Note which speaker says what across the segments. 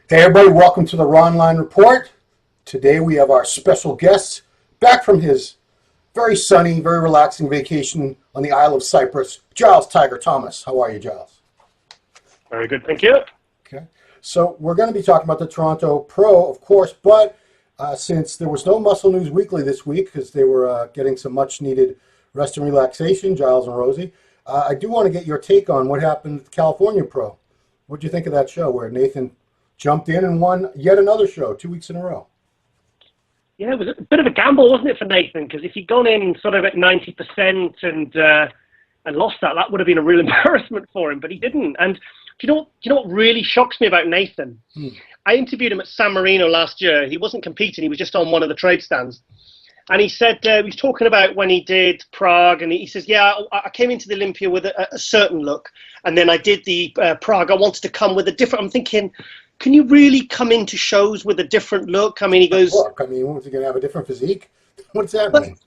Speaker 1: Hey everybody, welcome to the Raw Online Report. Today we have our special guest back from his very sunny, very relaxing vacation on the Isle of Cyprus, Giles Tiger Thomas. How are you, Giles?
Speaker 2: Very good, thank you.
Speaker 1: Okay, so we're going to be talking about the Toronto Pro, of course, but since there was no Muscle News Weekly this week because they were getting some much-needed rest and relaxation, Giles and Rosie, I do want to get your take on what happened at the California Pro. What did you think of that show where Nathan jumped in and won yet another show 2 weeks in a row?
Speaker 2: Yeah, it was a bit of a gamble, wasn't it, for Nathan? Because if he'd gone in sort of at 90% and lost that, that would have been a real embarrassment for him. But he didn't. And do you know what really shocks me about Nathan? I interviewed him at San Marino last year. He wasn't competing; he was just on one of the trade stands. And he said he was talking about when he did Prague, and he says, "Yeah, I came into the Olympia with a certain look, and then I did the Prague. I wanted to come with a different." I'm thinking, can you really come into shows with a different look? I mean, he goes...
Speaker 1: Look, I mean, was he going to have a different physique? What's that mean?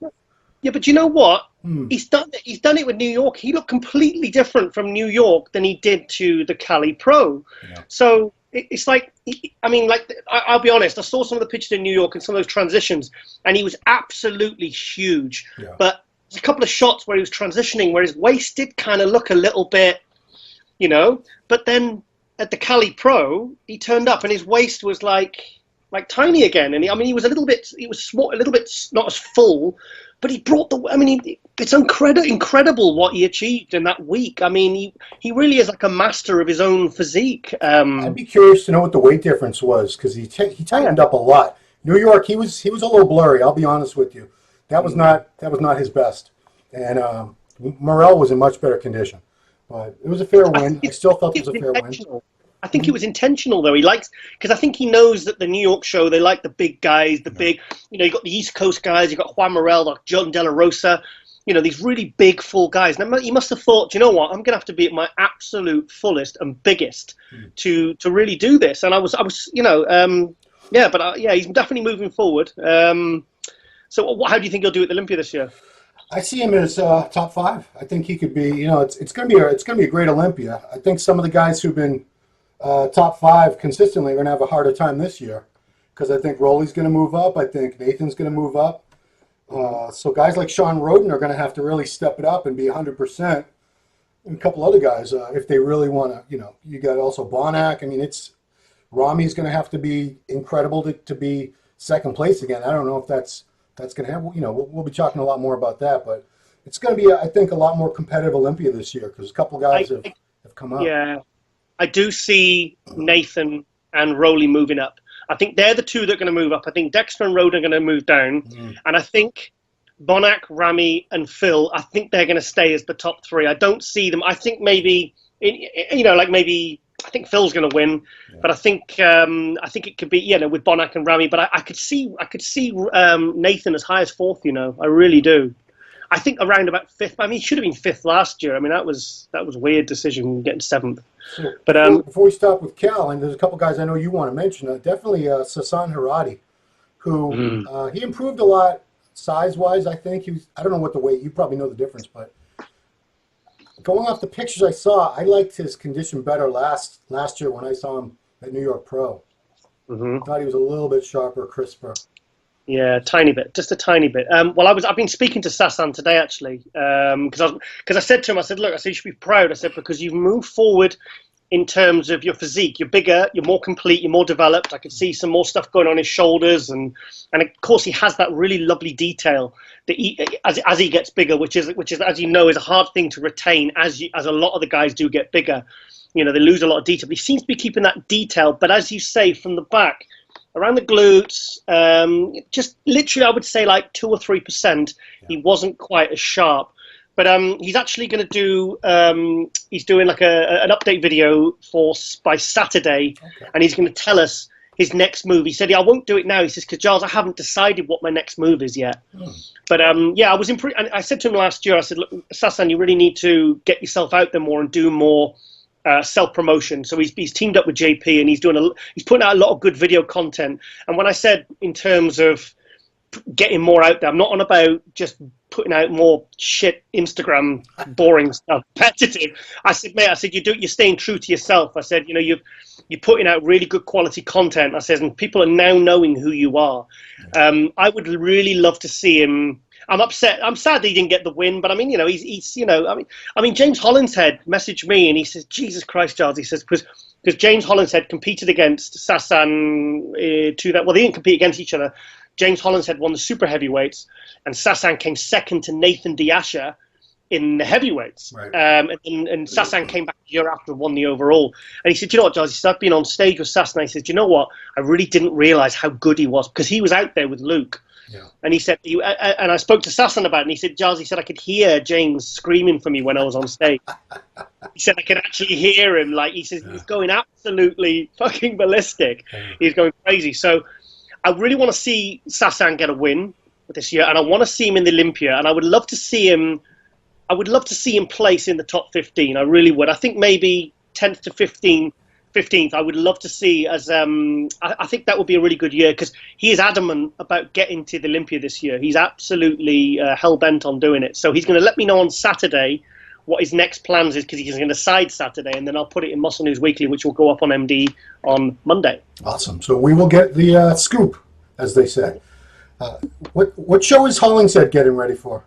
Speaker 2: Yeah, but you know what? He's done it with New York. He looked completely different from New York than he did to the Cali Pro. Yeah. So it's like, I mean, like, I'll be honest, I saw some of the pictures in New York and some of those transitions, and he was absolutely huge. Yeah. But there's a couple of shots where he was transitioning, where his waist did kind of look a little bit, you know, but then at the Cali Pro, he turned up and his waist was like tiny again. And he was a little bit small, a little bit not as full, but he brought it's incredible what he achieved in that week. I mean, he really is like a master of his own physique.
Speaker 1: I'd be curious to know what the weight difference was because he tightened up a lot. New York, he was a little blurry. I'll be honest with you. That was not his best. And Morel was in much better condition. But it was a fair win. I still felt it was a fair win.
Speaker 2: I think it was intentional, though. He likes, because I think he knows that the New York show, they like the big guys, big, you know, you got the East Coast guys, you got Juan Morel, like John De La Rosa, you know, these really big, full guys. Now, he must have thought, you know what, I'm going to have to be at my absolute fullest and biggest to really do this. And I was, you know, he's definitely moving forward. So how do you think he'll do at the Olympia this year?
Speaker 1: I see him as top 5. I think he could be. You know, it's going to be a great Olympia. I think some of the guys who've been top 5 consistently are going to have a harder time this year because I think Rolly's going to move up. I think Nathan's going to move up. So guys like Sean Roden are going to have to really step it up and be 100%. And a couple other guys, if they really want to, you know, you got also Bonac. I mean, Rami's going to have to be incredible to be second place again. I don't know if that's going to happen. You know, we'll be talking a lot more about that, but it's going to be, I think, a lot more competitive Olympia this year because a couple guys have come up.
Speaker 2: Yeah, I do see Nathan and Rowley moving up. I think they're the two that are going to move up. I think Dexter and Roden are going to move down. And I think Bonac, Rami, and Phil, I think they're going to stay as the top 3. I don't see them. I think maybe, you know, like maybe, I think Phil's going to win, but I think it could be, you know, with Bonac and Rami. But I could see Nathan as high as 4th. You know, I really do. I think around about 5th. I mean, he should have been 5th last year. I mean, that was a weird decision getting 7th.
Speaker 1: So but before we stop with Cal, and there's a couple guys I know you want to mention. Definitely Sasan Haradi, who he improved a lot size-wise. I think I don't know what the weight. You probably know the difference, but. Going off the pictures I saw, I liked his condition better last year when I saw him at New York Pro. Thought he was a little bit sharper, crisper.
Speaker 2: Yeah, tiny bit, just a tiny bit. Well, I've been speaking to Sasan today actually, because I said to him, I said, look, I said you should be proud. I said because you've moved forward in terms of your physique. You're bigger, you're more complete, you're more developed. I could see some more stuff going on his shoulders, and of course he has that really lovely detail that as he gets bigger, which is as you know is a hard thing to retain as a lot of the guys do get bigger. You know, they lose a lot of detail. But he seems to be keeping that detail, but as you say, from the back, around the glutes, just literally I would say like 2 or 3%. He wasn't quite as sharp. But he's actually going to do. He's doing like an update video by Saturday, and he's going to tell us his next move. He said, "Yeah, I won't do it now." He says, "Because Giles, I haven't decided what my next move is yet." But I was impressed. And I said to him last year, I said, "Look, Sasan, you really need to get yourself out there more and do more self promotion." So he's teamed up with JP, and he's putting out a lot of good video content. And when I said in terms of getting more out there. I'm not on about just putting out more shit Instagram boring stuff, repetitive. I said, mate, you're staying true to yourself. I said, you're putting out really good quality content. I said, and people are now knowing who you are. I would really love to see him. I'm upset. I'm sad that he didn't get the win, but I mean, he's James Hollinshead messaged me and he says, Jesus Christ, Giles, he says, because James Hollinshead competed against Sasan they didn't compete against each other. James Hollinshead won the super heavyweights, and Sasan came second to Nathan Diasha in the heavyweights.
Speaker 1: Right.
Speaker 2: And Sasan came back a year after and won the overall. And he said, you know what, Giles? He said, I've been on stage with Sasan. And he said, you know what? I really didn't realize how good he was because he was out there with Luke.
Speaker 1: Yeah.
Speaker 2: And he said, and I spoke to Sasan about it, and he said, Giles, he said, I could hear James screaming for me when I was on stage. He said, I could actually hear him. Like, he says, he's going absolutely fucking ballistic. He's going crazy. So I really want to see Sasan get a win this year, and I want to see him in the Olympia, and I would love to see him place in the top 15. I really would. I think maybe 10th to 15th, I would love to see as I think that would be a really good year because he is adamant about getting to the Olympia this year. He's absolutely hell-bent on doing it. So he's going to let me know on Saturday what his next plans is because he's going to decide Saturday, and then I'll put it in Muscle News Weekly, which will go up on MD on Monday.
Speaker 1: Awesome. So we will get the scoop, as they say. What show is Hollingshead getting ready for?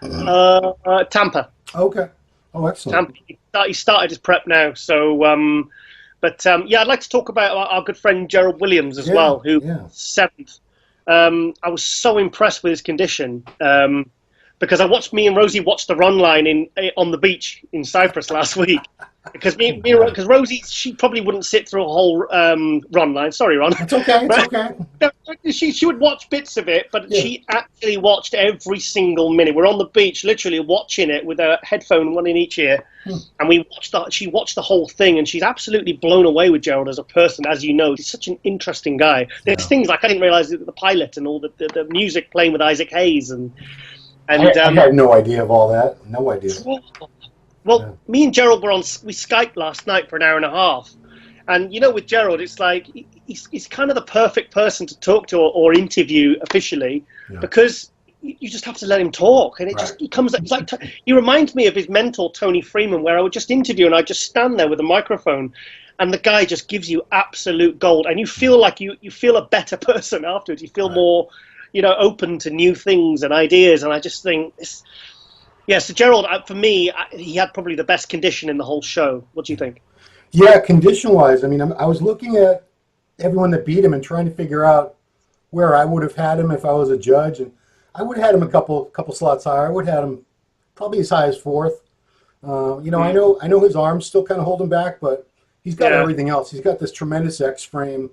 Speaker 2: Tampa.
Speaker 1: Okay. Oh, excellent.
Speaker 2: Tampa. He started his prep now. So, I'd like to talk about our good friend Gerald Williams as well, who 7th. I was so impressed with his condition. Because me and Rosie watched the run line on the beach in Cyprus last week. Because because Rosie, she probably wouldn't sit through a whole run line. Sorry, Ron.
Speaker 1: It's okay. It's okay.
Speaker 2: She would watch bits of it, but she actually watched every single minute. We're on the beach, literally watching it with a headphone, one in each ear, and she watched the whole thing, and she's absolutely blown away with Gerald as a person. As you know, he's such an interesting guy. There's things like I didn't realize the pilot and all the music playing with Isaac Hayes and. I
Speaker 1: had no idea of all that. No idea.
Speaker 2: Well, me and Gerald we Skyped last night for an hour and a half. And, with Gerald, it's like he's kind of the perfect person to talk to or interview officially because you just have to let him talk. And he reminds me of his mentor, Tony Freeman, where I would just interview and I'd just stand there with a microphone and the guy just gives you absolute gold. And you feel like you feel a better person afterwards. You feel more... open to new things and ideas, and I just think, so Gerald, for me, he had probably the best condition in the whole show. What do you think?
Speaker 1: Yeah, condition-wise, I mean, I was looking at everyone that beat him and trying to figure out where I would have had him if I was a judge, and I would have had him a couple slots higher. I would have had him probably as high as 4th. I know his arms still kind of hold him back, but he's got everything else. He's got this tremendous X-frame.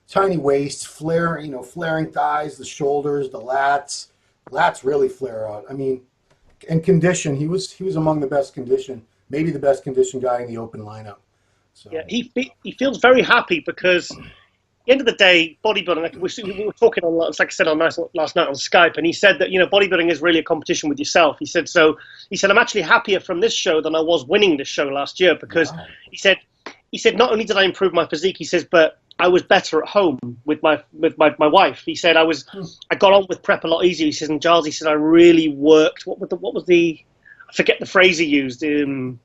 Speaker 1: Tiny waist, flaring thighs, the shoulders, the lats. Lats really flare out. I mean, and condition, he was among the best condition, maybe the best conditioned guy in the open lineup. So. Yeah,
Speaker 2: he feels very happy because at the end of the day, bodybuilding, like we were talking on, like I said last night on Skype, and he said that, bodybuilding is really a competition with yourself. He said, I'm actually happier from this show than I was winning this show last year because he said, not only did I improve my physique, he says, but I was better at home with my wife. He said I got on with prep a lot easier. He says, and Giles, he said I really worked. What was the I forget the phrase he used. Burn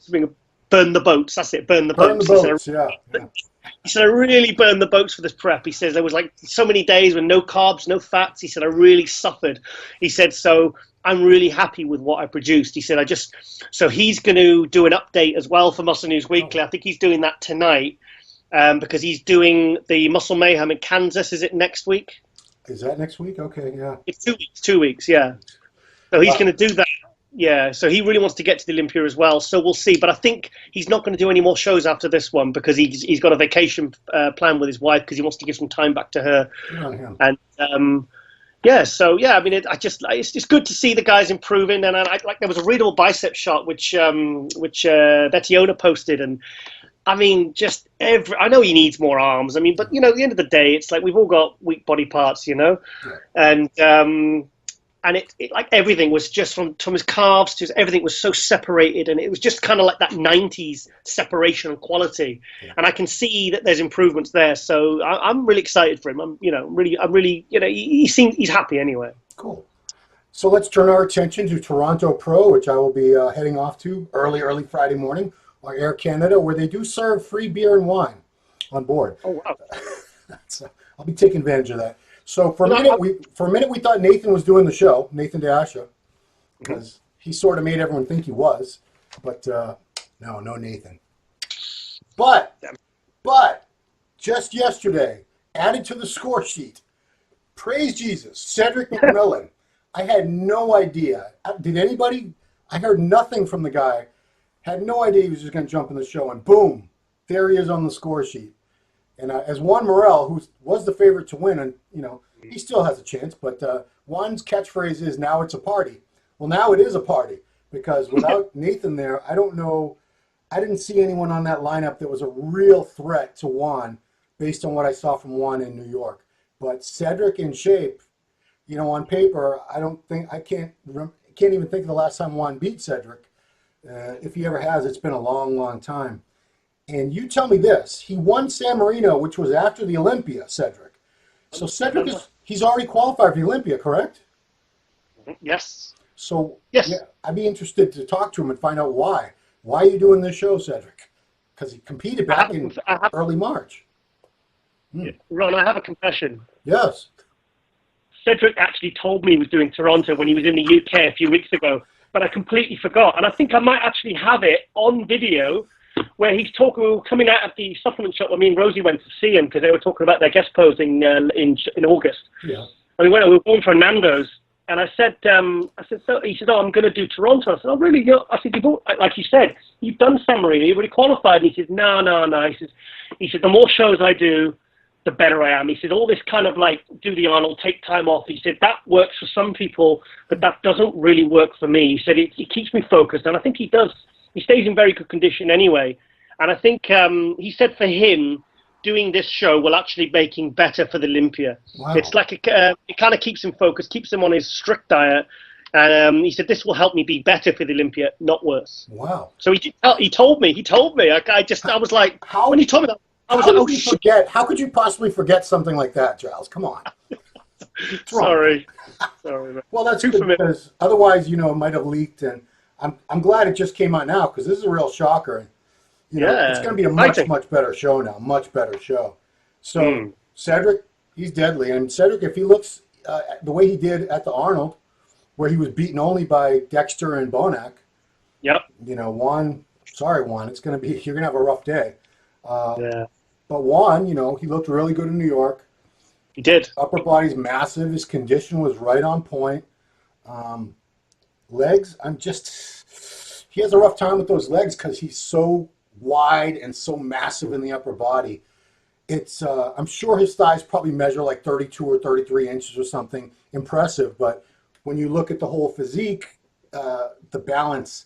Speaker 2: the boats. That's it. Burn the boats. He said I really burned the boats for this prep. He says there was like so many days with no carbs, no fats. He said I really suffered. He said so. I'm really happy with what I produced. He said so he's going to do an update as well for Muscle News Weekly. I think he's doing that tonight. Because he's doing the Muscle Mayhem in Kansas. Is it next week?
Speaker 1: Is that next week? Okay, yeah.
Speaker 2: It's 2 weeks. 2 weeks, yeah. So he's going to do that. Yeah, so he really wants to get to the Olympia as well. So we'll see. But I think he's not going to do any more shows after this one because he's got a vacation plan with his wife because he wants to give some time back to her. And I mean, it's good to see the guys improving. And there was a readable bicep shot which Bettiona posted and. I mean, I know he needs more arms. I mean, but, at the end of the day, it's like we've all got weak body parts, And and it like everything was just from his calves to everything was so separated, and it was just kind of like that 90s separation and quality. And I can see that there's improvements there, so I'm really excited for him. I'm really he's happy anyway.
Speaker 1: Cool. So let's turn our attention to Toronto Pro, which I will be heading off to early Friday morning on Air Canada, where they do serve free beer and wine on board.
Speaker 2: Oh wow.
Speaker 1: So I'll be taking advantage of that. So for a minute we thought Nathan was doing the show, Nathan DeAsha, because he sort of made everyone think he was, but no Nathan. But just yesterday, added to the score sheet, praise Jesus, Cedric McMillan. I had no idea. Did anybody? I heard nothing from the guy. Had no idea he was just going to jump in the show, and boom, there he is on the score sheet. And as Juan Morel, who was the favorite to win, and he still has a chance, but Juan's catchphrase is, "Now it's a party." Well, now it is a party, because without Nathan there, I don't know. I didn't see anyone on that lineup that was a real threat to Juan, based on what I saw from Juan in New York. But Cedric in shape, on paper, I can't even think of the last time Juan beat Cedric. If he ever has, it's been a long, long time. And you tell me this, he won San Marino, which was after the Olympia, Cedric. So Cedric, he's already qualified for the Olympia, correct?
Speaker 2: Yes.
Speaker 1: So
Speaker 2: yes.
Speaker 1: Yeah, I'd be interested to talk to him and find out why. Why are you doing this show, Cedric? Because he competed back in early March.
Speaker 2: Ron, I have a confession.
Speaker 1: Yes.
Speaker 2: Cedric actually told me he was doing Toronto when he was in the UK a few weeks ago, but I completely forgot. And I think I might actually have it on video, where he's talking. We were coming out of the supplement shop when me and Rosie went to see him, because they were talking about their guest posing in August.
Speaker 1: Yeah.
Speaker 2: And we were going for Nando's, and I said, so he said, "Oh, I'm going to do Toronto." I said, "Oh, really?" I said, "Like you said, you've done San Marino, you've already qualified." And he said, "No." He said, "The more shows I do, the better I am." He said, "All this kind of like do the Arnold, take time off." He said, "That works for some people, but that doesn't really work for me." He said, it keeps me focused, and I think he does. He stays in very good condition anyway. And I think he said for him, doing this show will actually make him better for the Olympia. Wow. It's like it kind of keeps him focused, keeps him on his strict diet. And he said, this will help me be better for the Olympia, not worse.
Speaker 1: Wow.
Speaker 2: So he told me. I was like, when he told me that, I was like, oh, shit.
Speaker 1: How could you possibly forget something like that, Giles? Come on.
Speaker 2: Sorry. Sorry, man.
Speaker 1: Well, that's good, because otherwise, it might have leaked, and I'm glad it just came out now, because this is a real shocker. It's going to be a much better show now, much better show. So Cedric, he's deadly, and Cedric, if he looks the way he did at the Arnold, where he was beaten only by Dexter and Bonac.
Speaker 2: Yep.
Speaker 1: Juan, it's going to be, you're going to have a rough day.
Speaker 2: Yeah.
Speaker 1: But Juan, he looked really good in New York.
Speaker 2: He did.
Speaker 1: Upper body's massive. His condition was right on point. Legs, he has a rough time with those legs, because he's so wide and so massive in the upper body. It's I'm sure his thighs probably measure like 32 or 33 inches or something. Impressive, but when you look at the whole physique, the balance,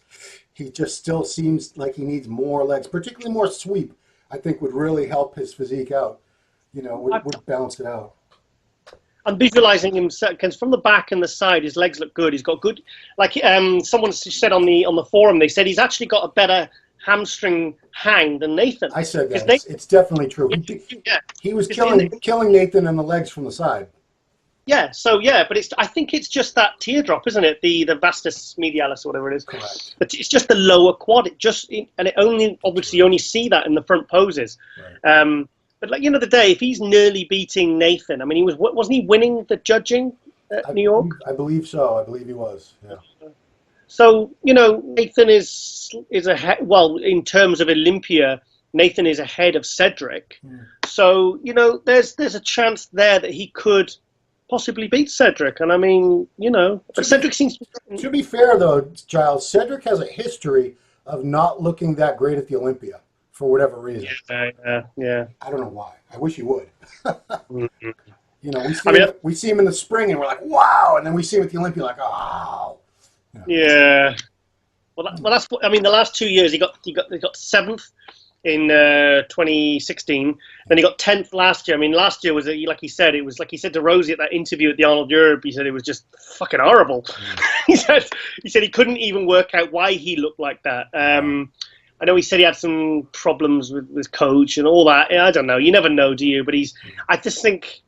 Speaker 1: he just still seems like he needs more legs, particularly more sweep. I think would really help his physique out. Would balance it out.
Speaker 2: I'm visualizing him, because from the back and the side, his legs look good. He's got good, like someone said on the forum, they said he's actually got a better hamstring hang than Nathan.
Speaker 1: I said that. It's definitely true. He was killing Nathan in the legs from the side.
Speaker 2: Yeah. So but I think it's just that teardrop, isn't it? The vastus medialis, or whatever it is.
Speaker 1: Correct.
Speaker 2: But it's just the lower quad. And it only see that in the front poses. Right. But like the day, if he's nearly beating Nathan, I mean, wasn't he winning the judging at New York?
Speaker 1: I believe so. I believe he was. Yeah.
Speaker 2: So Nathan is ahead. Well, in terms of Olympia, Nathan is ahead of Cedric. So there's a chance there that he could possibly beat Cedric. And I mean, but Cedric seems
Speaker 1: to be fair though, Giles. Cedric has a history of not looking that great at the Olympia, for whatever reason.
Speaker 2: Yeah.
Speaker 1: I don't know why. I wish he would.
Speaker 2: Mm-hmm.
Speaker 1: We see him in the spring, and we're like, wow, and then we see him at the Olympia, like, oh.
Speaker 2: Yeah. Well, that's what I mean. The last 2 years, he got 7th in 2016. Then he got 10th last year. I mean, last year was, like he said, it was like he said to Rosie at that interview at the Arnold Europe, he said it was just fucking horrible. he said he couldn't even work out why he looked like that. I know he said he had some problems with his coach and all that. I don't know. You never know, do you? But I just think,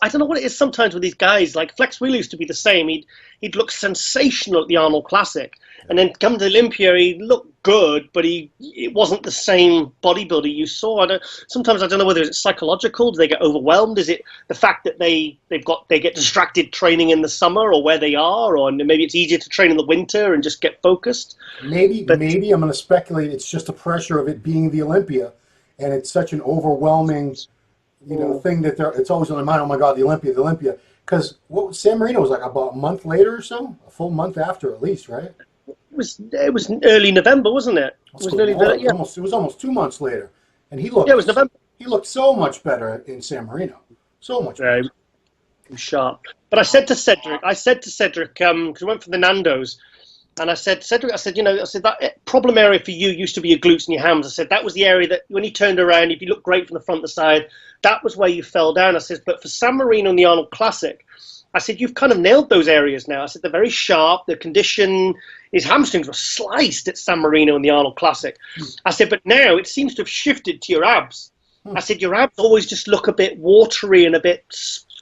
Speaker 2: I don't know what it is sometimes with these guys. Like Flex Wheeler used to be the same. He'd look sensational at the Arnold Classic. And then come to Olympia, he looked good, but it wasn't the same bodybuilder you saw. Sometimes I don't know whether it's psychological. Do they get overwhelmed? Is it the fact that they get distracted training in the summer or where they are, or maybe it's easier to train in the winter and just get focused?
Speaker 1: Maybe I'm going to speculate. It's just the pressure of it being the Olympia, and it's such an overwhelming, thing that it's always on their mind. Oh my God, the Olympia. Because what San Marino was like about a month later or so, a full month after at least, right?
Speaker 2: It was early November, wasn't it?
Speaker 1: It was almost 2 months later, and he looked.
Speaker 2: Yeah, it was November.
Speaker 1: He looked so much better in San Marino, so much better.
Speaker 2: Sharp. But I said to Cedric, because we went for the Nando's, and I said, Cedric, that problem area for you used to be your glutes and your hams. I said that was the area that when you turned around, if you looked great from the front to the side, that was where you fell down. I said, but for San Marino and the Arnold Classic, I said, you've kind of nailed those areas now. I said, they're very sharp. The condition, his hamstrings were sliced at San Marino and the Arnold Classic. I said, but now it seems to have shifted to your abs. I said, your abs always just look a bit watery and a bit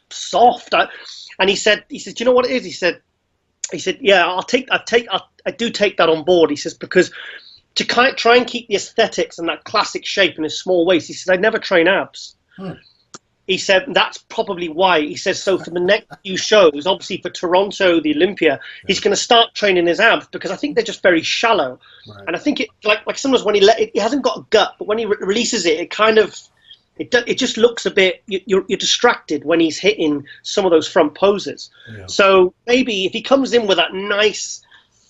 Speaker 2: soft. And he said, do you know what it is? He said, yeah, I do take that on board. He says, because to try and keep the aesthetics and that classic shape in his small waist, he said, I never train abs. He said, that's probably why. He says, so for the next few shows, obviously for Toronto, the Olympia, he's going to start training his abs because I think they're just very shallow. Right. And I think it, like sometimes when he hasn't got a gut, but when he releases it, it kind of, it just looks a bit, you're distracted when he's hitting some of those front poses. Yeah. So maybe if he comes in with that nice,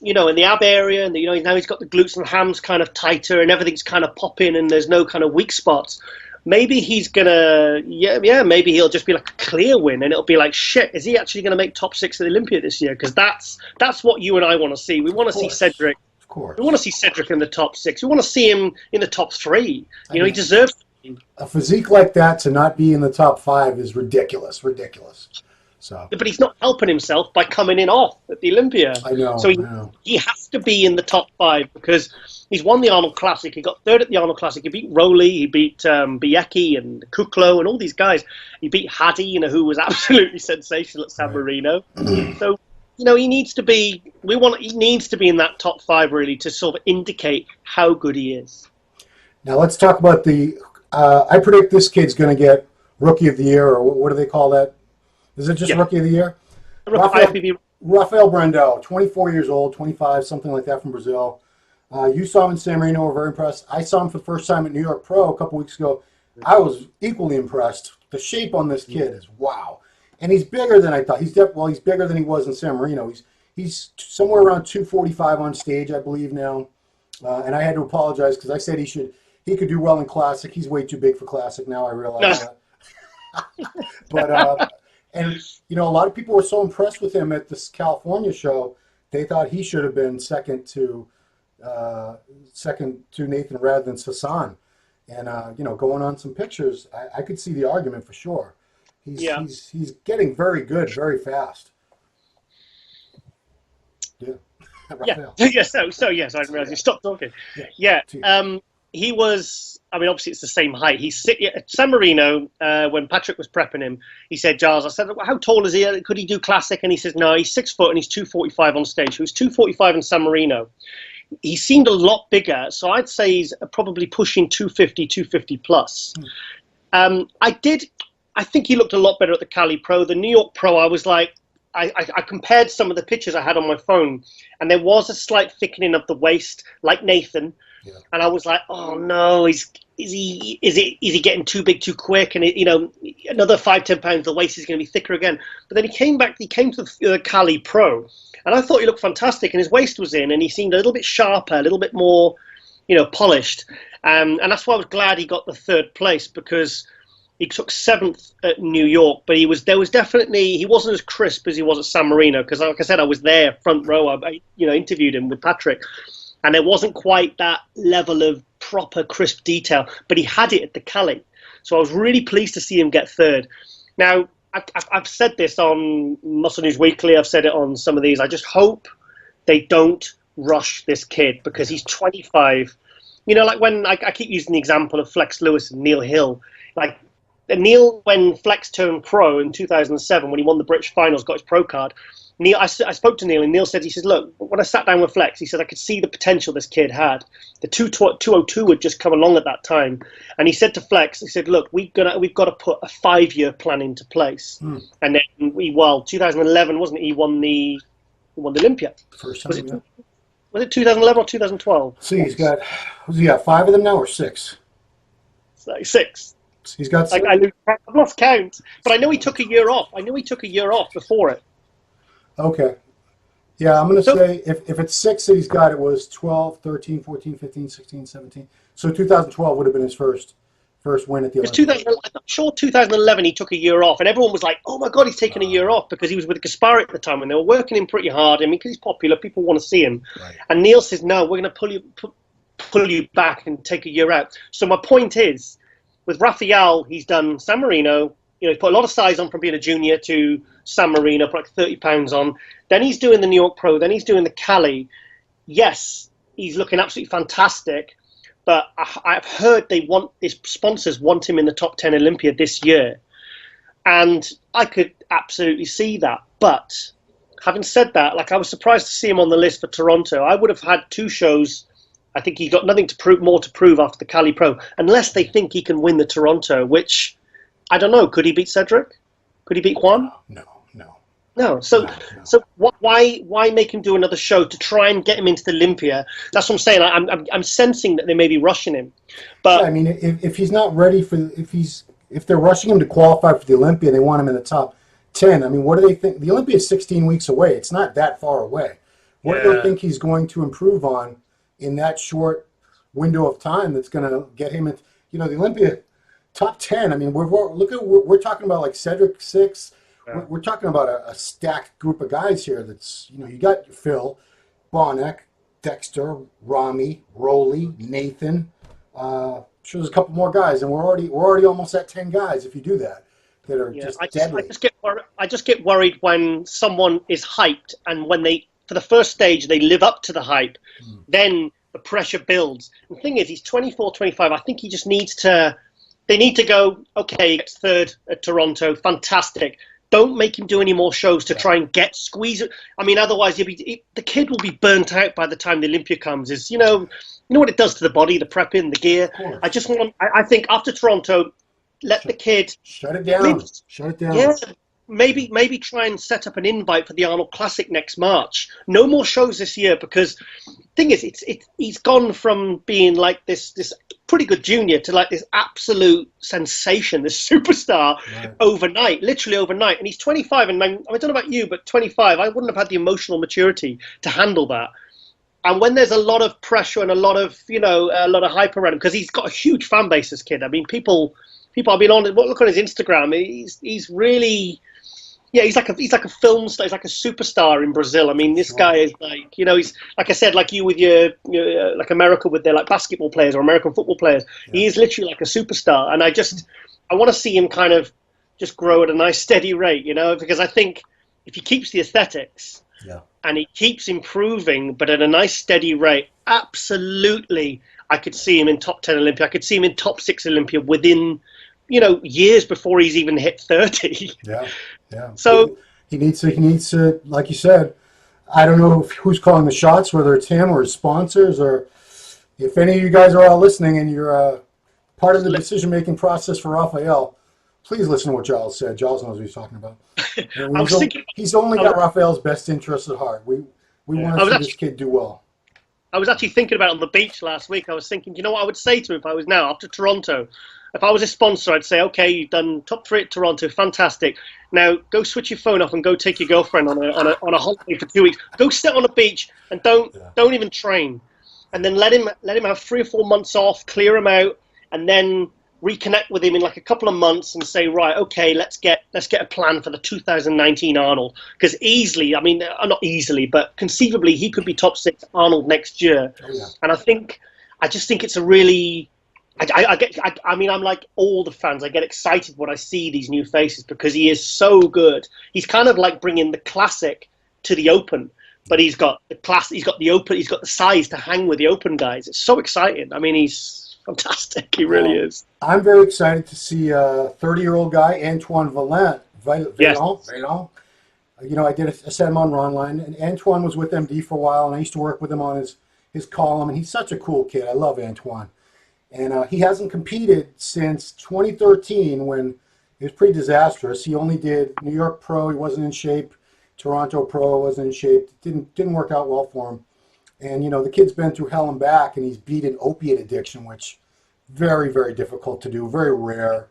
Speaker 2: in the ab area, and now he's got the glutes and hams kind of tighter and everything's kind of popping and there's no kind of weak spots. Maybe he's gonna, maybe he'll just be like a clear win, and it'll be like, shit, is he actually gonna make top 6 at the Olympia this year? Because that's what you and I want to see. We want to see Cedric. Of course. We want to see Cedric in the top 6. We want to see him in the top 3. He deserves
Speaker 1: a physique like that to not be in the top 5 is ridiculous. So,
Speaker 2: but he's not helping himself by coming in off at the Olympia.
Speaker 1: I know.
Speaker 2: So he has to be in the top 5 because he's won the Arnold Classic. He got 3rd at the Arnold Classic. He beat Rowley. He beat Biecki and Kuklo and all these guys. He beat Haddy, who was absolutely sensational at San Marino. So, he needs to be. He needs to be in that top 5 really to sort of indicate how good he is. Now
Speaker 1: let's talk about the. I predict this kid's going to get Rookie of the Year, or what do they call that? Is it just Rookie of the Year? Rafael Brandão, 24 years old, 25, something like that, from Brazil. You saw him in San Marino, were very impressed. I saw him for the first time at New York Pro a couple weeks ago. I was equally impressed. The shape on this kid is wow. And he's bigger than I thought. He's bigger than he was in San Marino. He's somewhere around 245 on stage, I believe now. And I had to apologize because I said he could do well in Classic. He's way too big for Classic now, I realize that. But and a lot of people were so impressed with him at this California show, they thought he should have been second to Nathan rather than Sasan. And going on some pictures, I could see the argument for sure. He's getting very good very fast. Yeah.
Speaker 2: So yes, I didn't realize you stopped talking. He was, obviously it's the same height. He's at San Marino, when Patrick was prepping him, he said, Giles, I said, well, how tall is he? Could he do Classic? And he says, no, he's 6 foot and he's 245 on stage. He was 245 in San Marino. He seemed a lot bigger, so I'd say he's probably pushing 250 plus. I think he looked a lot better at the Cali Pro. The New York Pro, I was like, I compared some of the pictures I had on my phone, and there was a slight thickening of the waist, like Nathan. Yeah. And I was like, oh no, is he getting too big too quick? And another 5-10 pounds, the waist is going to be thicker again. But then he came to the Cali Pro, and I thought he looked fantastic, and his waist was in, and he seemed a little bit sharper, a little bit more, polished. And that's why I was glad he got the 3rd place, because he took 7th at New York, but he wasn't as crisp as he was at San Marino, because like I said, I was there front row. I interviewed him with Patrick. And there wasn't quite that level of proper crisp detail, but he had it at the Cali. So I was really pleased to see him get third. Now, I've said this on Muscle News Weekly. I've said it on some of these. I just hope they don't rush this kid because he's 25. You know, like when I keep using the example of Flex Lewis and Neil Hill. Like Neil, when Flex turned pro in 2007, when he won the British finals, got his pro card, Neil, I spoke to Neil, and Neil said, he says, look, when I sat down with Flex, he said, I could see the potential this kid had. The 202 had just come along at that time. And he said to Flex, he said, look, we've got to put a 5-year plan into place. And then 2011, wasn't it? He won the Olympia.
Speaker 1: First time,
Speaker 2: Was it 2011 or 2012?
Speaker 1: See, he's got 5 of them now or 6?
Speaker 2: So 6.
Speaker 1: He's got 6.
Speaker 2: I've lost count. But I know he took a year off. I know he took a year off before it.
Speaker 1: Okay. Yeah, I'm going to say if it's 6 that he's got, it was 12, 13, 14, 15, 16, 17. So 2012 would have been his first win at the Olympics.
Speaker 2: I'm sure 2011 he took a year off, and everyone was like, oh my God, he's taken a year off, because he was with Gaspari at the time, and they were working him pretty hard. I mean, because he's popular, people want to see him. Right. And Neil says, no, we're going to pull you back and take a year out. So my point is, with Rafael, he's done San Marino. You know, he put a lot of size on from being a junior to San Marino, put like 30 pounds on. Then he's doing the New York Pro. Then he's doing the Cali. Yes, he's looking absolutely fantastic. But I've heard his sponsors want him in the top 10 Olympia this year. And I could absolutely see that. But having said that, like, I was surprised to see him on the list for Toronto. I would have had 2 shows. I think he got nothing more to prove after the Cali Pro, unless they think he can win the Toronto, which, I don't know. Could he beat Cedric? Could he beat Juan? No. So why make him do another show to try and get him into the Olympia? That's what I'm saying. I'm sensing that they may be rushing him. But
Speaker 1: yeah, I mean, if he's not ready if they're rushing him to qualify for the Olympia, they want him in the top 10. I mean, what do they think? The Olympia is 16 weeks away. It's not that far away. What do they think he's going to improve on in that short window of time that's going to get him into, the Olympia top 10? I mean, we're talking about like Cedric 6. We're talking about a stacked group of guys here. That's, you got Phil, Bonek, Dexter, Rami, Rowley, Nathan. Sure, there's a couple more guys, and we're already almost at 10 guys if you do that are just deadly.
Speaker 2: I just get worried when someone is hyped, and when for the first stage they live up to the hype, then the pressure builds. And the thing is, he's 24, 25. I think he just needs to. They need to go. Okay, he gets third at Toronto. Fantastic. Don't make him do any more shows to try and squeeze it. I mean, otherwise the kid will be burnt out by the time the Olympia comes. You know what it does to the body, the prepping, the gear. I think after Toronto, let the kid
Speaker 1: shut it down. Shut it down.
Speaker 2: Yeah, maybe try and set up an invite for the Arnold Classic next March. No more shows this year, because thing is, he's gone from being like this pretty good junior to like this absolute sensation, this superstar literally overnight. And he's 25, and I don't know about you, but 25, I wouldn't have had the emotional maturity to handle that. And when there's a lot of pressure and a lot of hype around him, because he's got a huge fan base, this kid. I mean, people have been look on his Instagram. He's really. Yeah, he's like a film star. He's like a superstar in Brazil. I mean, this guy is like, he's like I said, like you with your like America with their like basketball players or American football players. Yeah. He is literally like a superstar, and I want to see him kind of just grow at a nice steady rate, because I think if he keeps the aesthetics and he keeps improving, but at a nice steady rate, absolutely, I could see him in top 10 Olympia. I could see him in top 6 Olympia within, years before he's even hit 30.
Speaker 1: Yeah.
Speaker 2: So
Speaker 1: he needs to, like you said, I don't know who's calling the shots, whether it's him or his sponsors, or if any of you guys are all listening and you're part of the decision-making process for Rafael, please listen to what Giles said. Giles knows what he's talking about. He's only got Rafael's best interests at heart. We want to see this kid do well.
Speaker 2: I was actually thinking about it on the beach last week. I was thinking, what I would say to him if I was now, after Toronto, if I was a sponsor, I'd say, okay, you've done top 3 at Toronto, fantastic. Now go switch your phone off and go take your girlfriend on a holiday for 2 weeks. Go sit on a beach and don't even train, and then let him have 3 or 4 months off, clear him out, and then reconnect with him in like a couple of months and say, right, okay, let's get a plan for the 2019 Arnold, because easily, I mean, not easily, but conceivably, he could be top 6 Arnold next year. And I think I just think it's a really. I mean, I'm like all the fans. I get excited when I see these new faces because he is so good. He's kind of like bringing the classic to the open, but he's got the class. He's got the open. He's got the size to hang with the open guys. It's so exciting. I mean, he's fantastic. He really is.
Speaker 1: I'm very excited to see a 30-year-old guy, Antoine Valent.
Speaker 2: Yes.
Speaker 1: Valent. You know, I set him on Ronline, and Antoine was with MD for a while, and I used to work with him on his column, and he's such a cool kid. I love Antoine. And he hasn't competed since 2013 when it was pretty disastrous. He only did New York Pro. He wasn't in shape. Toronto Pro wasn't in shape. Didn't work out well for him. And, you know, the kid's been through hell and back, and he's beaten opiate addiction, which very, very difficult to do, very rare.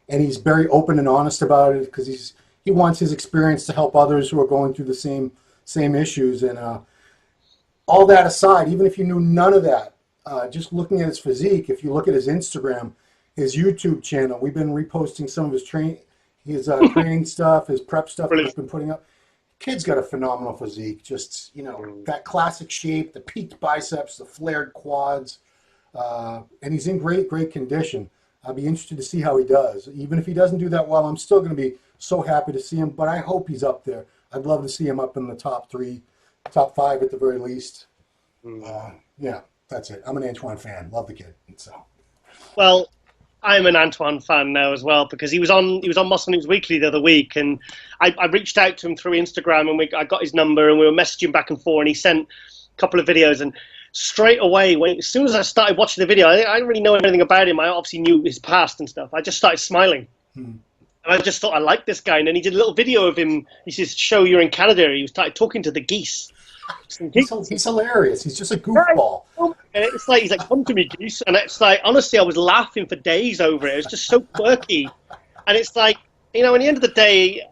Speaker 1: And he's very open and honest about it because he wants his experience to help others who are going through the same issues. And all that aside, even if you knew none of that, just looking at his physique, if you look at his Instagram, his YouTube channel, we've been reposting some of his training stuff, his prep stuff that he's been putting up. Kid's got a phenomenal physique. Just, you know, that classic shape, the peaked biceps, the flared quads, and he's in great condition. I'll be interested to see how he does. Even if he doesn't do that well, I'm still going to be so happy to see him, but I hope he's up there. I'd love to see him up in the top 3, top 5 at the very least. Yeah. That's it. I'm an Antoine fan. Love the kid. So,
Speaker 2: well, I'm an Antoine fan now as well because he was on Muscle News Weekly the other week, and I reached out to him through Instagram, and I got his number, and we were messaging back and forth, and he sent a couple of videos, and straight away, as soon as I started watching the video, I didn't really know anything about him. I obviously knew his past and stuff. I just started smiling. And I just thought, I like this guy. And then he did a little video of him. He says, show you're in Canada. He started talking to the geese.
Speaker 1: He's hilarious. He's just a goofball.
Speaker 2: And it's like, he's like, come to me, geese. And it's like, honestly, I was laughing for days over it. It was just so quirky. And it's like, you know, at the end of the day,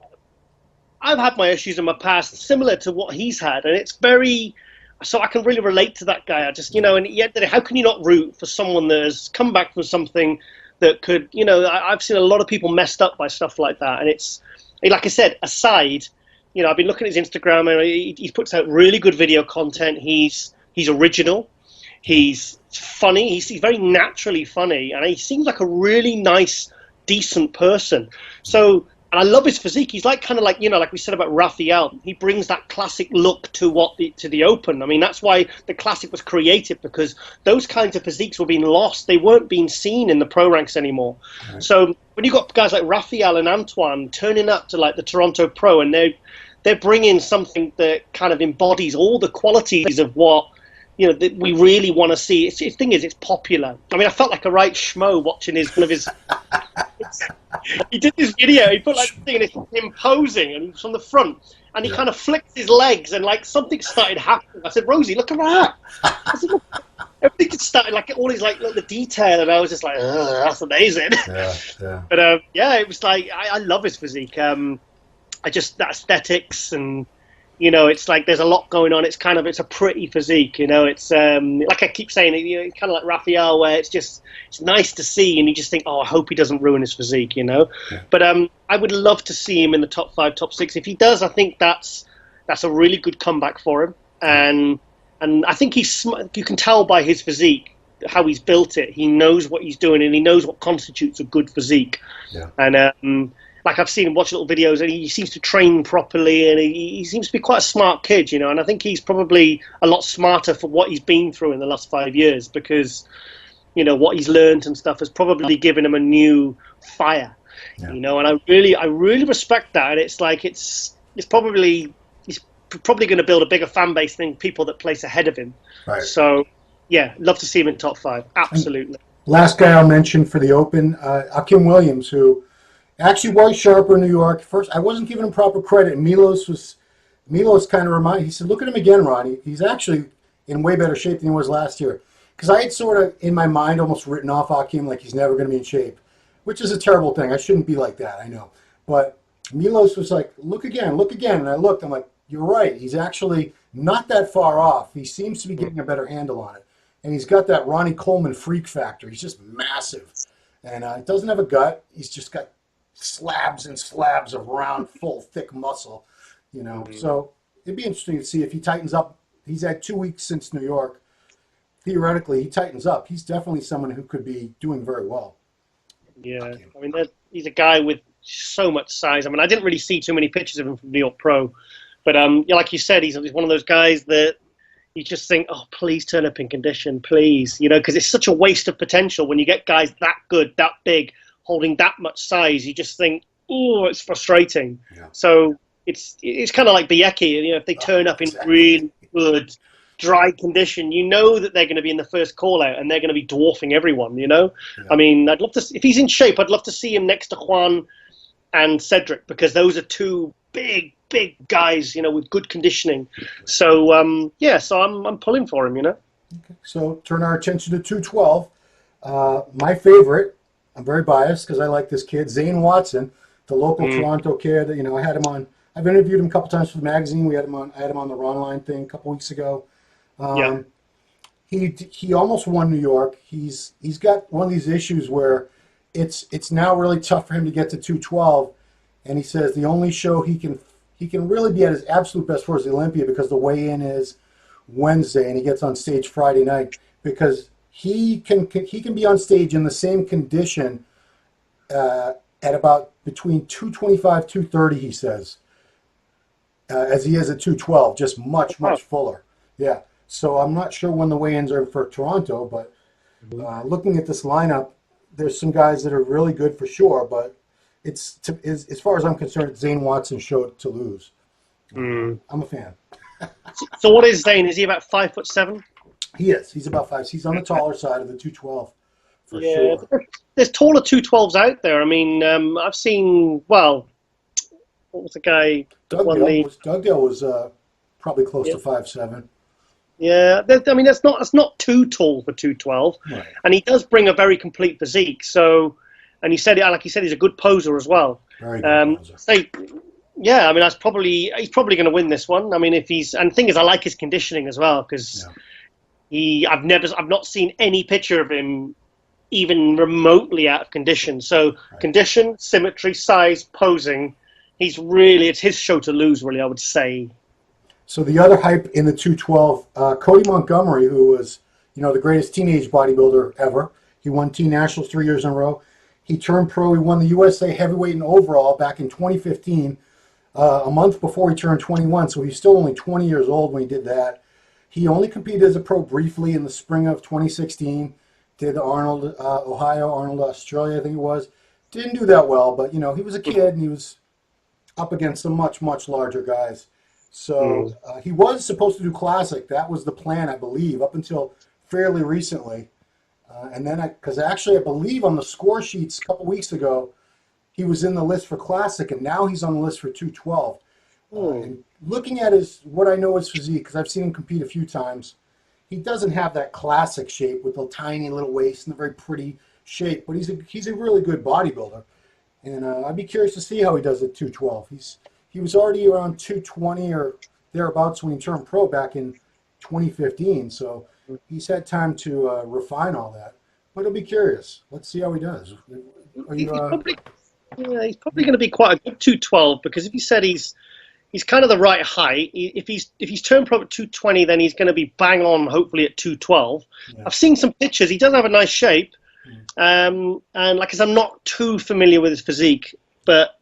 Speaker 2: I've had my issues in my past similar to what he's had. And it's very, so I can really relate to that guy. I just, you know, and yet, how can you not root for someone that has come back from something that could, you know, I've seen a lot of people messed up by stuff like that. And it's, like I said, aside, you know, I've been looking at his Instagram, and he puts out really good video content. He's original. He's funny. He's very naturally funny, and he seems like a really nice, decent person. So, and I love his physique. He's like kind of like, you know, like we said about Raphael. He brings that classic look to the open. I mean, that's why the classic was created, because those kinds of physiques were being lost. They weren't being seen in the pro ranks anymore. Right. So when you got guys like Raphael and Antoine turning up to like the Toronto Pro, and they're bringing something that kind of embodies all the qualities of what, you know, that we really want to see. The thing is, it's popular. I mean, I felt like a right schmo watching one of his. He did this video. He put like thing, and it's him posing, and he's from the front, and he kind of flicks his legs, and like something started happening. I said, Rosie, look at that. I said, look. Everything just started like all these like the detail, and I was just like, that's amazing. Yeah. But yeah, it was like I love his physique. I just the aesthetics, and you know, it's like there's a lot going on. It's a pretty physique, you know. It's like I keep saying, you know, it's kind of like Raphael, where it's nice to see, and you just think, oh, I hope he doesn't ruin his physique, you know. Yeah. But I would love to see him in the top 5, top 6. If he does, I think that's a really good comeback for him, and I think you can tell by his physique how he's built it. He knows what he's doing, and he knows what constitutes a good physique. Yeah. And like I've seen him watch little videos, and he seems to train properly, and he seems to be quite a smart kid, you know. And I think he's probably a lot smarter for what he's been through in the last 5 years, because, you know, what he's learned and stuff has probably given him a new fire, you know. And I really respect that. And it's like he's probably going to build a bigger fan base than people that place ahead of him. Right. So yeah, love to see him in top 5. Absolutely. And
Speaker 1: last guy I'll mention for the Open, Akim Williams, who actually was sharper in New York. First, I wasn't giving him proper credit. Milos kind of reminded. He said, "Look at him again, Ronnie. He's actually in way better shape than he was last year." Because I had sort of in my mind almost written off Akim like he's never going to be in shape, which is a terrible thing. I shouldn't be like that, I know. But Milos was like, "Look again, look again," and I looked. I'm like, "You're right. He's actually not that far off. He seems to be getting a better handle on it, and he's got that Ronnie Coleman freak factor. He's just massive, and he doesn't have a gut. He's just got slabs and slabs of round, full, thick muscle, you know." So it'd be interesting to see if he tightens up. He's had 2 weeks since New York. theoretically, he tightens up. He's definitely someone who could be doing very well.
Speaker 2: Yeah, I mean, he's a guy with so much size. I mean, I didn't really see too many pictures of him from New York Pro, but yeah, like you said, he's one of those guys that you just think, oh, please turn up in condition, please, because it's such a waste of potential when you get guys that good, that big, holding that much size. You just think, oh, it's frustrating.
Speaker 1: Yeah.
Speaker 2: So it's kind of like Biecki, if they turn up in really good dry condition, you know that they're going to be in the first call out and they're going to be dwarfing everyone. Yeah. I mean, I'd love to, if he's in shape, I'd love to see him next to Juan and Cedric, because those are two big guys, with good conditioning. So so I'm pulling for him. Okay.
Speaker 1: So turn our attention to 212. My favorite, I'm very biased because I like this kid, Zane Watson, the local Toronto kid. I had him on. I've interviewed him a couple times for the magazine. I had him on the Ron Line thing a couple weeks ago. He almost won New York. He's got one of these issues where it's now really tough for him to get to 212, and he says the only show he can really be at his absolute best for is the Olympia, because the weigh-in is Wednesday and he gets on stage Friday night, because he can be on stage in the same condition at about between 225 230, he says, as he is at 212, just much fuller. Yeah. So I'm not sure when the weigh-ins are for Toronto, but looking at this lineup, there's some guys that are really good for sure, but as far as I'm concerned, it's Zane Watson's show to lose. I'm a fan.
Speaker 2: So what is Zane? Is he about 5'7"?
Speaker 1: He is. He's about 5. He's on the taller side of the 212 for sure.
Speaker 2: There's taller 212s out there. I mean, I've seen, what was the guy?
Speaker 1: Dugdale was probably close to 5'7".
Speaker 2: Yeah, I mean that's not too tall for 212,
Speaker 1: right.
Speaker 2: And he does bring a very complete physique. So, and he said, like he said, he's a good poser as well.
Speaker 1: Very good poser.
Speaker 2: So, yeah, I mean he's probably going to win this one. I mean, and the thing is, I like his conditioning as well, because I've not seen any picture of him even remotely out of condition. So condition, symmetry, size, posing, it's his show to lose, really, I would say.
Speaker 1: So the other hype in the 212, Cody Montgomery, who was, the greatest teenage bodybuilder ever. He won Teen Nationals 3 years in a row. He turned pro. He won the USA heavyweight and overall back in 2015, a month before he turned 21. So he's still only 20 years old when he did that. He only competed as a pro briefly in the spring of 2016. Did Arnold, Ohio, Arnold, Australia, I think it was. Didn't do that well, but, he was a kid and he was up against some much larger guys. So he was supposed to do Classic. That was the plan, I believe, up until fairly recently. And then because I believe on the score sheets a couple weeks ago, he was in the list for Classic, and now he's on the list for 212. And looking at what I know his physique, because I've seen him compete a few times, he doesn't have that Classic shape with the tiny little waist and the very pretty shape, but he's a really good bodybuilder. And I'd be curious to see how he does at 212. He was already around 220 or thereabouts when he turned pro back in 2015, so he's had time to refine all that. But I'll be curious. Let's see how he does.
Speaker 2: He's probably going to be quite a good 212, because if you said he's kind of the right height, if he's turned pro at 220, then he's going to be bang on, hopefully, at 212. Yeah. I've seen some pictures. He does have a nice shape, and like I said, I'm not too familiar with his physique, but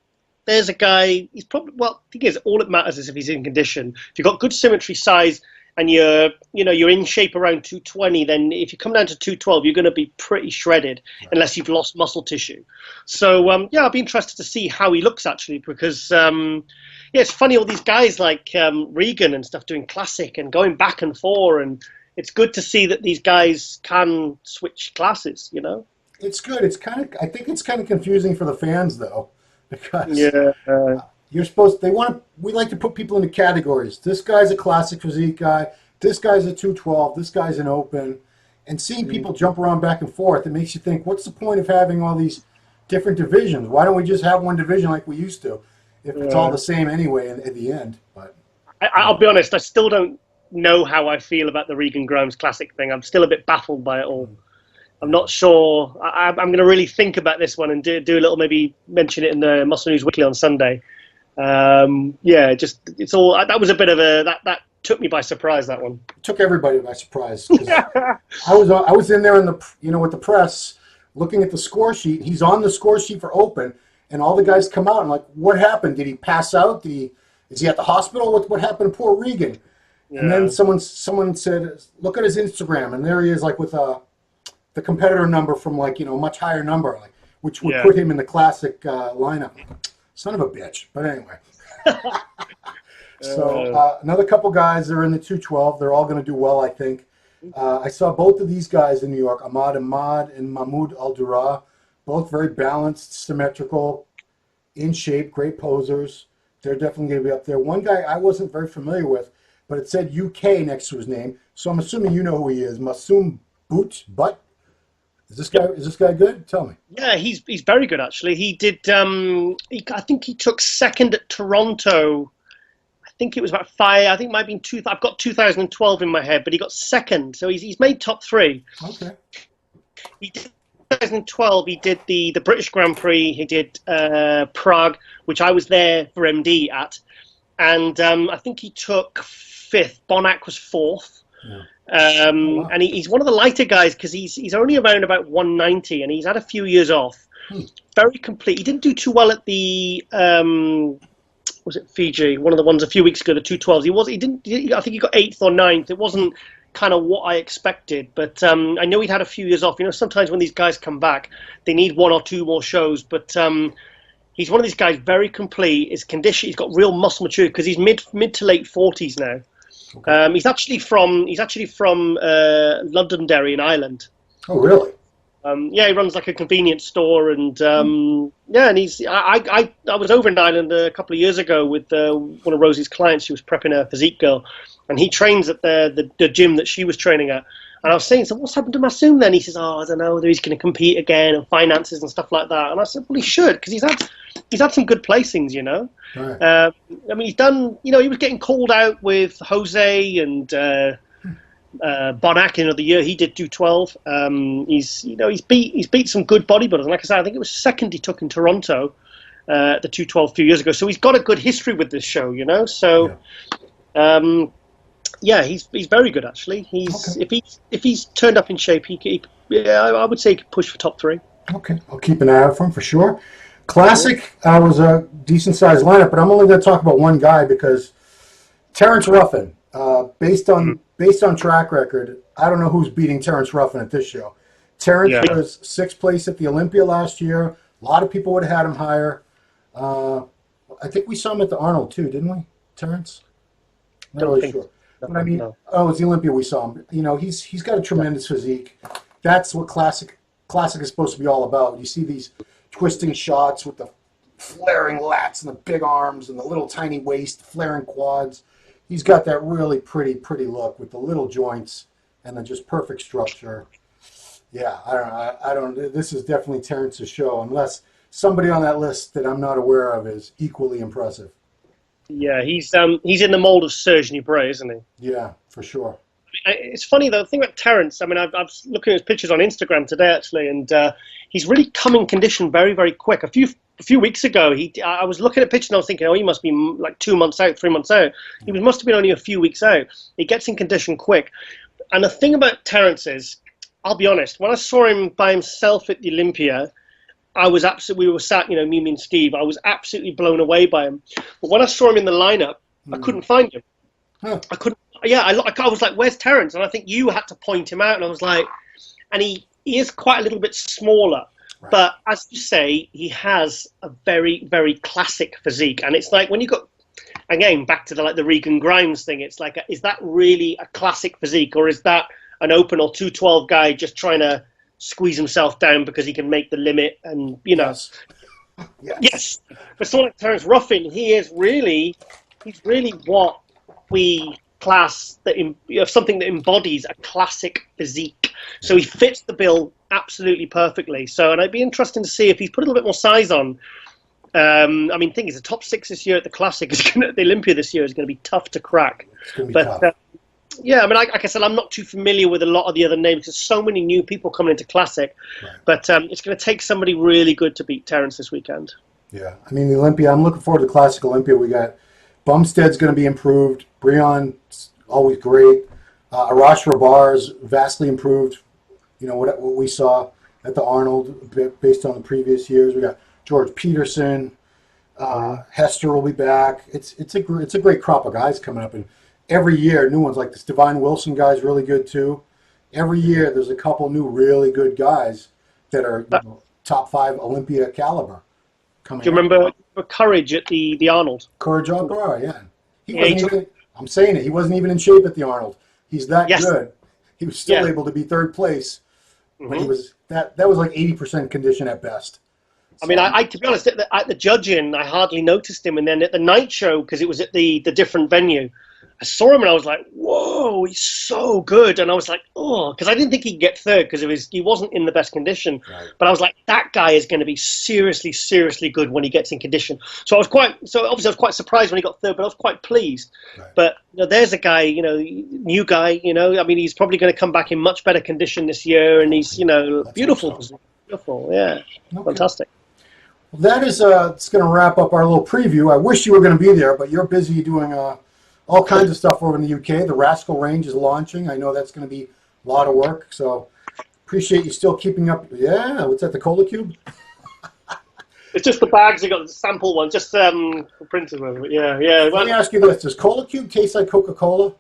Speaker 2: there's a guy, he's probably, the thing is, all it matters is if he's in condition. If you've got good symmetry, size, and you're in shape around 220, then if you come down to 212, you're going to be pretty shredded, unless you've lost muscle tissue. So, I'll be interested to see how he looks, actually, because, it's funny, all these guys like Regan and stuff doing Classic and going back and forth, and it's good to see that these guys can switch classes,
Speaker 1: It's good. I think it's kind of confusing for the fans, though. Because we like to put people into categories. This guy's a Classic physique guy. This guy's a 212. This guy's an open. And seeing people jump around back and forth, it makes you think, what's the point of having all these different divisions? Why don't we just have one division like we used to, if it's all the same anyway at the end? But
Speaker 2: I'll be honest, I still don't know how I feel about the Regan Grimes Classic thing. I'm still a bit baffled by it all. I'm not sure. I'm going to really think about this one and do a little, maybe mention it in the Muscle News Weekly on Sunday. It's all, that was a bit of that took me by surprise, that one.
Speaker 1: Took everybody by surprise. 'Cause I was in there in the with the press looking at the score sheet. He's on the score sheet for Open, and all the guys come out and like, what happened? Did he pass out? Is he at the hospital? What happened to poor Regan? Yeah. And then someone said, look at his Instagram, and there he is, like with the competitor number from like much higher number, like which would put him in the classic lineup. Son of a bitch. But anyway. So another couple guys are in the 212. They're all going to do well, I think. I saw both of these guys in New York, Ahmad Ahmad and Mahmoud Al-Dura, both very balanced, symmetrical, in shape, great posers. They're definitely going to be up there. One guy I wasn't very familiar with, but it said UK next to his name, so I'm assuming you know who he is. Masoom Butt. Is this guy good? Tell me.
Speaker 2: Yeah, he's very good actually. He did. I think he took second at Toronto. I think it was about 5. I think it might have been 2. I've got 2012 in my head, but he got second, so he's made top 3.
Speaker 1: Okay.
Speaker 2: He did 2012. He did the British Grand Prix. He did Prague, which I was there for MD at, and I think he took 5th. Bonac was 4th. Yeah. Wow. And he's one of the lighter guys because he's only around about 190, and he's had a few years off. Very complete. He didn't do too well at the was it Fiji? One of the ones a few weeks ago, the 212s. I think he got 8th or 9th. It wasn't kind of what I expected, but I know he'd had a few years off. Sometimes when these guys come back, they need 1 or 2 more shows, but he's one of these guys, very complete. His condition, he's got real muscle maturity because he's mid to late 40s now. Okay. He's actually from Londonderry in Ireland.
Speaker 1: Oh, really?
Speaker 2: He runs like a convenience store, and and he's. I was over in Ireland a couple of years ago with one of Rosie's clients. She was prepping a physique girl, and he trains at the gym that she was training at. And I was saying, so what's happened to Masoom then? He says, I don't know whether he's going to compete again and finances and stuff like that. And I said, well, he should, because he's had some good placings, Right. I mean, he's done, he was getting called out with Jose and Bonac the year he did do 12. He's beat some good bodybuilders. And like I said, I think it was second he took in Toronto, the 212 a few years ago. So he's got a good history with this show, So. Yeah. He's very good actually. If he's turned up in shape, I would say he could push for top 3.
Speaker 1: Okay, I'll keep an eye out for him for sure. Classic was a decent sized lineup, but I'm only going to talk about one guy because Terrence Ruffin. Based on track record, I don't know who's beating Terrence Ruffin at this show. Terrence was 6th place at the Olympia last year. A lot of people would have had him higher. I think we saw him at the Arnold too, didn't we, Terrence? Not really sure. But I mean, it's the Olympia we saw him. He's got a tremendous physique. That's what classic is supposed to be all about. You see these twisting shots with the flaring lats and the big arms and the little tiny waist, flaring quads. He's got that really pretty look with the little joints and the just perfect structure. Yeah, I don't. This is definitely Terrence's show, unless somebody on that list that I'm not aware of is equally impressive.
Speaker 2: Yeah, he's in the mold of Serge Nubret, isn't he?
Speaker 1: Yeah, for sure.
Speaker 2: It's funny though. The thing about Terrence, I mean, I was looking at his pictures on Instagram today actually, and he's really come in condition very, very quick. A few weeks ago, I was looking at pictures and I was thinking, he must be like 2 months out, 3 months out. He must have been only a few weeks out. He gets in condition quick. And the thing about Terrence is, I'll be honest, when I saw him by himself at the Olympia, we were sat, me and Steve, I was absolutely blown away by him. But when I saw him in the lineup, I couldn't find him.
Speaker 1: Huh.
Speaker 2: I couldn't, I was like, where's Terrence? And I think you had to point him out, and I was like, and he is quite a little bit smaller. Right. But as you say, he has a very, very classic physique. And it's like when you got, again, back to the Regan Grimes thing, it's like, is that really a classic physique? Or is that an open or 212 guy just trying to squeeze himself down because he can make the limit? And,
Speaker 1: Yes.
Speaker 2: Yes. But someone like Terrence Ruffin, he's really what we class something that embodies a classic physique. So he fits the bill absolutely perfectly. So, and it'd be interesting to see if he's put a little bit more size on. I mean, thing is, the top 6 this year at the Classic the Olympia this year is going to be tough to crack.
Speaker 1: It's going to be tough.
Speaker 2: Yeah, I mean, like I said, I'm not too familiar with a lot of the other names. There's so many new people coming into Classic, right. But it's going to take somebody really good to beat Terrence this weekend.
Speaker 1: Yeah, I mean, the Olympia, I'm looking forward to the Classic Olympia. We got Bumstead's going to be improved. Breon always great. Arash Rabar is vastly improved. You know what we saw at the Arnold based on the previous years. We got George Peterson. Hester will be back. It's a great crop of guys coming up, and every year new ones like this Divine Wilson guy's really good too. Every year there's a couple new really good guys that are top 5 Olympia caliber coming.
Speaker 2: Do you remember Courage at the Arnold?
Speaker 1: Courage Abar, yeah. He wasn't even. I'm saying it. He wasn't even in shape at the Arnold. He's that good. He was still able to be 3rd place, but he was that was like 80% condition at best.
Speaker 2: I mean, I to be honest, at the judging, I hardly noticed him, and then at the night show, because it was at the different venue, I saw him and I was like, "Whoa, he's so good!" And I was like, "Oh," because I didn't think he'd get 3rd because he wasn't in the best condition. Right. But I was like, "That guy is going to be seriously, seriously good when he gets in condition." So obviously I was quite surprised when he got 3rd, but I was quite pleased. Right. But there's a guy, new guy. I mean, he's probably going to come back in much better condition this year, and he's beautiful, beautiful, yeah, fantastic.
Speaker 1: Well, that is it's going to wrap up our little preview. I wish you were going to be there, but you're busy doing all kinds of stuff over in the UK. The Rascal range is launching. I know that's going to be a lot of work, so appreciate you still keeping up. Yeah, what's that, the Cola Cube?
Speaker 2: It's just the bags. You got the sample one, just printed one. Yeah.
Speaker 1: Let me ask you this: does Cola Cube taste like Coca-Cola?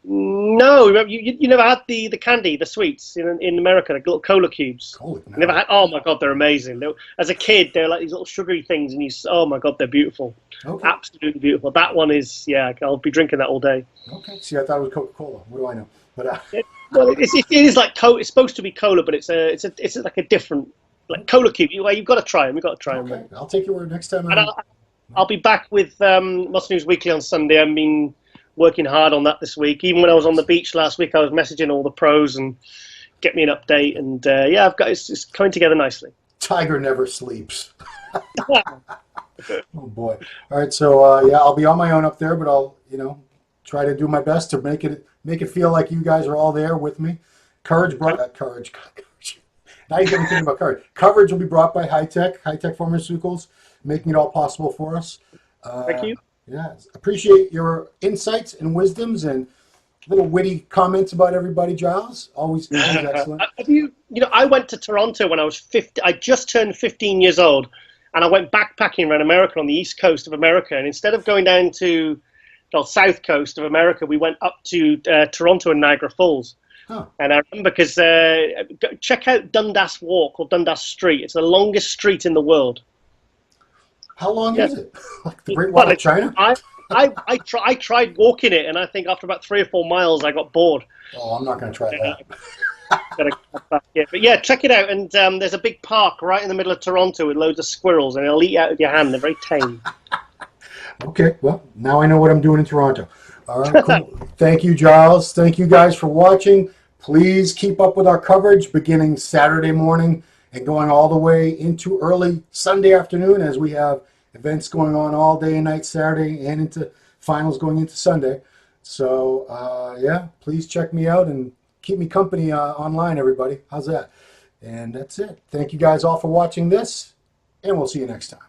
Speaker 2: No, you never had the candy, the sweets in America, the little cola cubes.
Speaker 1: Cola, no.
Speaker 2: Never had. Oh my god, they're amazing. As a kid, they're like these little sugary things, and oh my god, they're beautiful. Okay. Absolutely beautiful. That one is, I'll be drinking that all day.
Speaker 1: Okay. See, I thought it was Coca-Cola. What do I know? But
Speaker 2: well, it is like cola. It's supposed to be cola, but it's like a different like cola cube. You've got to try them. You've got to try them. Okay.
Speaker 1: I'll take your word next time.
Speaker 2: And I'll be back with Must News Weekly on Sunday. I've been working hard on that this week. Even when I was on the beach last week, I was messaging all the pros and get me an update. And I've got it's coming together nicely.
Speaker 1: Tiger never sleeps. Oh boy! All right, so I'll be on my own up there, but I'll try to do my best to make it feel like you guys are all there with me. Courage. Now you get me thinking about courage. Coverage will be brought by High Tech Pharmaceuticals, making it all possible for us.
Speaker 2: Thank you.
Speaker 1: Yeah, appreciate your insights and wisdoms and little witty comments about everybody, Giles. Always excellent.
Speaker 2: I went to Toronto when I was 50. I just turned 15 years old, and I went backpacking around America on the east coast of America. And instead of going down to the south coast of America, we went up to Toronto and Niagara Falls. Huh. And I remember because check out Dundas Walk or Dundas Street. It's the longest street in the world.
Speaker 1: How long is it? Like the Great Wall of China?
Speaker 2: I tried walking it, and I think after about 3 or 4 miles, I got bored.
Speaker 1: Oh, I'm not going to try that.
Speaker 2: But check it out. And there's a big park right in the middle of Toronto with loads of squirrels, and they'll eat you out of your hand. They're very tame.
Speaker 1: Okay, well, now I know what I'm doing in Toronto. All right, cool. Thank you, Giles. Thank you guys for watching. Please keep up with our coverage beginning Saturday morning and going all the way into early Sunday afternoon, as we have events going on all day and night Saturday and into finals going into Sunday. So, please check me out and keep me company online, everybody. How's that? And that's it. Thank you guys all for watching this, and we'll see you next time.